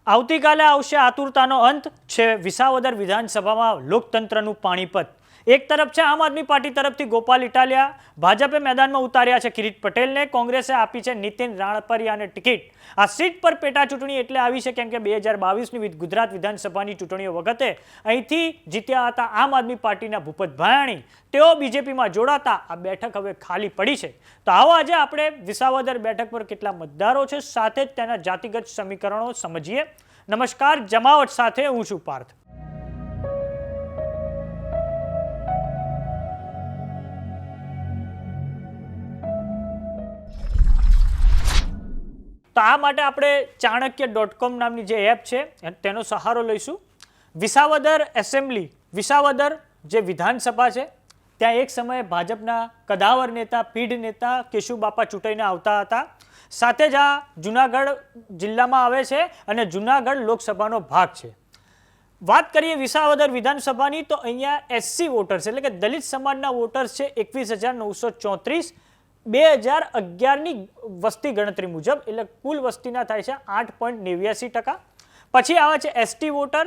આવતીકાલે આવશે આતુરતાનો અંત છે વિસાવદર વિધાનસભામાં લોકતંત્રનું પાણીપત। એક તરફ છે આમ આદમી પાર્ટી તરફથી ગોપાલ ઇટાલિયા, ભાજપે મેદાનમાં ઉતાર્યા છે કિરીટ પટેલને, કોંગ્રેસે આપી છે નીતિન રાણપરિયાને ટિકિટ। આ સીટ પર પેટા ચૂંટણી એટલે આવી છે કેમ કે 2022ની ગુજરાત વિધાનસભાની ચૂંટણીઓ વખતે અહીંથી જીત્યા હતા આમ આદમી પાર્ટીના ભૂપત ભાયાણી, તેઓ બીજેપીમાં જોડાતા આ બેઠક હવે ખાલી પડી છે। તો આવો આજે આપણે વિસાવદર બેઠક પર કેટલા મતદારો છે સાથે જ તેના જાતિગત સમીકરણો સમજીએ। નમસ્કાર, જમાવટ સાથે હું છું પાર્થ। તો આ માટે આપણે ચાણક્ય.com નામની જે એપ છે તેનો સહારો લઈશું। વિસાવદર એસેમ્બલી, વિસાવદર જે વિધાનસભા છે ત્યાં એક સમયે ભાજપના કદાવર નેતા, પીઢ નેતા કેશુબાપા ચૂંટાઈને આવતા હતા। સાથે જ આ જુનાગઢ જિલ્લામાં આવે છે અને જુનાગઢ લોકસભાનો ભાગ છે। વાત કરીએ વિસાવદર વિધાનસભાની તો અહીંયા એસસી વોટર્સ એટલે કે દલિત સમાજના વોટર્સ છે 21,934। 2011ની વસ્તી ગણતરી મુજબ એટલે કુલ વસ્તીના થાય છે 8.89%। પછી આવે છે એસટી વોટર,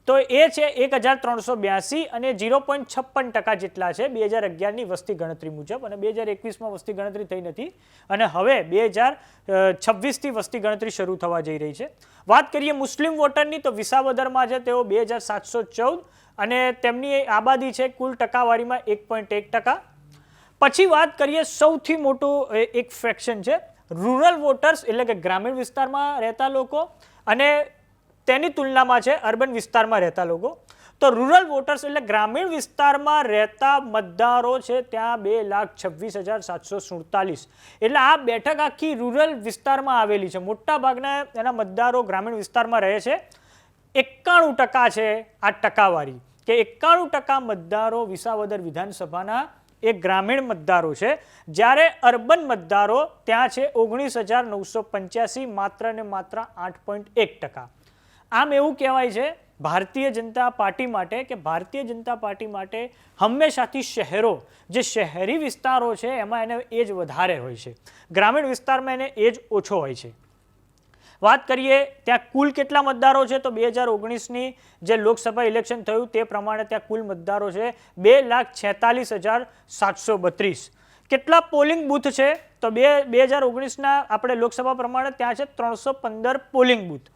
તો એ છે 1,382 અને 0.56% જેટલા છે 2011ની વસ્તી ગણતરી મુજબ, અને 2021માં વસ્તી ગણતરી થઈ નથી અને હવે 2026થી વસ્તી ગણતરી શરૂ થવા જઈ રહી છે। વાત કરીએ મુસ્લિમ વોટરની તો વિસાવદરમાં છે તેઓ 2,714 અને તેમની આબાદી છે કુલ ટકાવારીમાં 1.1%। પછી વાત કરીએ સૌથી મોટું એક ફ્રેક્શન છે રૂરલ વોટર્સ એટલે કે ગ્રામીણ વિસ્તારમાં રહેતા લોકો અને તેની તુલનામાં છે અર્બન વિસ્તારમાં રહેતા લોકો। તો રૂરલ વોટર્સ એટલે ગ્રામીણ વિસ્તારમાં રહેતા મતદારો છે ત્યાં 2,26,747 એટલે આ બેઠક આખી રૂરલ વિસ્તારમાં આવેલી છે। મોટા ભાગના એના મતદારો ગ્રામીણ વિસ્તારમાં રહે છે। 91% છે આ ટકાવારી કે 91% મતદારો વિસાવદર વિધાનસભાના એ ગ્રામીણ મતદારો છે, જ્યારે અર્બન મતદારો ત્યાં છે 19,985, માત્ર ને માત્ર 8.1%। આમ એવું કહેવાય છે ભારતીય જનતા પાર્ટી માટે કે ભારતીય જનતા પાર્ટી માટે હંમેશાથી શહેરો, જે શહેરી વિસ્તારો છે એમાં એને એજ વધારે હોય છે, ગ્રામીણ વિસ્તારમાં એને એજ ઓછો હોય છે। વાત કરીએ ત્યાં કુલ કેટલા મતદારો છે તો 2019ની જે લોકસભા ઇલેક્શન થયું તે પ્રમાણે ત્યાં કુલ મતદારો છે 2,46,732। કેટલા પોલિંગ બૂથ છે તો 2019ના આપણે લોકસભા પ્રમાણે ત્યાં છે 315 પોલિંગ બૂથ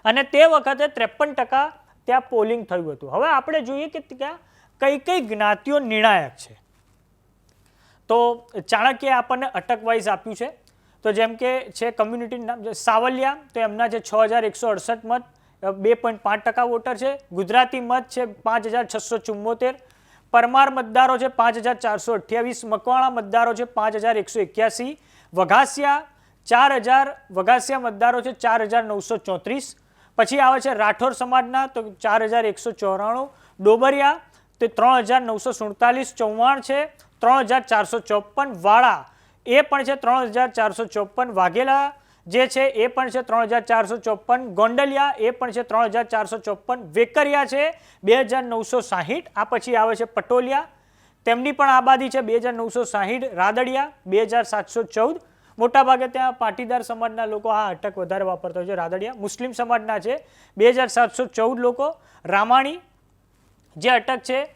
અને તે વખતે 53% ત્યાં પોલિંગ થયું હતું। હવે આપણે જોઈએ કે ત્યાં કઈ કઈ જ્ઞાતિઓ નિર્ણાયક છે તો ચાણક્યએ આપણને અટકવાઇઝ આપ્યું છે। તો જેમ કે છે કમ્યુનિટી નામ સાવલિયા, તો એમના છે 6,168 મત, 2.5% વોટર છે। ગુજરાતી મત છે 5,674। પરમાર મતદારો છે 5,428। મકવાણા મતદારો છે 5,181। વઘાસિયા 4,000 વઘાસિયા મતદારો છે 4,934। પછી આવે છે રાઠોર સમાજના તો 4,194। ડોબરિયા તે 3,947। ચૌહાણ છે 3,454। વાળા એ પણ છે 3,454। વાઘેલા જે છે એ પણ છે 3,454। ગોંડલિયા એ પણ છે 3,454। વેકરિયા છે 2,960। આ પછી આવે છે પટોલિયા, તેમની પણ આબાદી છે 2,960। રાદડિયા 2,714। મોટાભાગે ત્યાં પાટીદાર સમાજના લોકો આ અટક વધારે વાપરતા હોય છે। રાદડિયા મુસ્લિમ સમાજના છે 2,714 લોકો। રામાણી જે અટક છે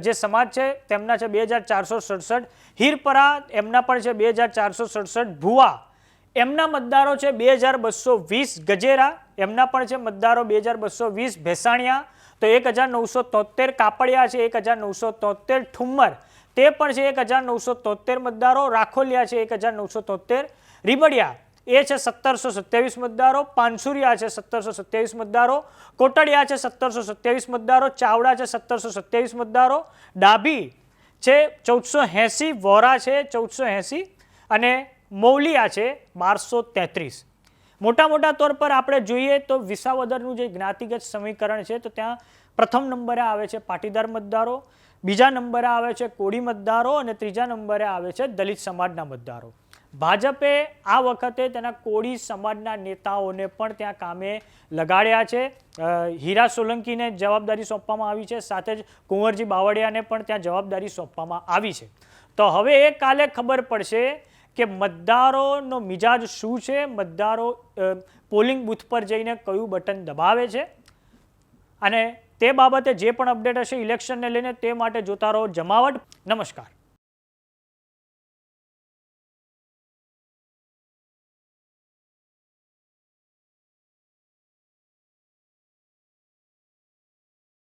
જે સમાજ છે તેમના છે 2,467। હીરપરા એમના પણ છે 2,467। ભુવા એમના મતદારો છે 2,220। ગજેરા એમના પણ છે મતદારો 2,220। ભેસાણિયા તો 1,973। કાપડિયા છે 1,973। ઠુમ્મર તે પણ છે 1,973 મતદારો। રાખોલિયા છે 1,973। રીબડિયા એ છે 1,727 મતદારો। પાનસુરિયા છે 1,727 મતદારો। કોટડિયા છે 1,727 મતદારો। ચાવડા છે 1,727 મતદારો। ડાભી છે 1,480। વોરા છે 1,480 અને મૌલિયા છે 1,233। મોટા તौर પર આપણે જોઈએ તો વિસાવદરનું જે જ્ઞાતિગત સમીકરણ છે તો ત્યાં પ્રથમ નંબરે આવે છે પાટીદાર મતદારો, બીજા નંબરે આવે છે કોળી મતદારો અને ત્રીજા નંબરે આવે છે દલિત સમાજના મતદારો। ભાજપે આ વખતે તેના કોળી સમાજના નેતાઓને પણ ત્યાં કામે લગાડ્યા છે। હીરા સોલંકીને જવાબદારી સોંપવામાં આવી છે, સાથે જ કુંવરજી બાવળિયાને પણ ત્યાં જવાબદારી સોંપવામાં આવી છે। તો હવે એ કાલે ખબર પડશે કે મતદારોનો મિજાજ શું છે, મતદારો પોલિંગ બૂથ પર જઈને કયું બટન દબાવે છે. અને તે બાબતે જે પણ અપડેટ હશે ઇલેક્શનને લઈને તે માટે જોતા રહો જમાવટ. નમસ્કાર.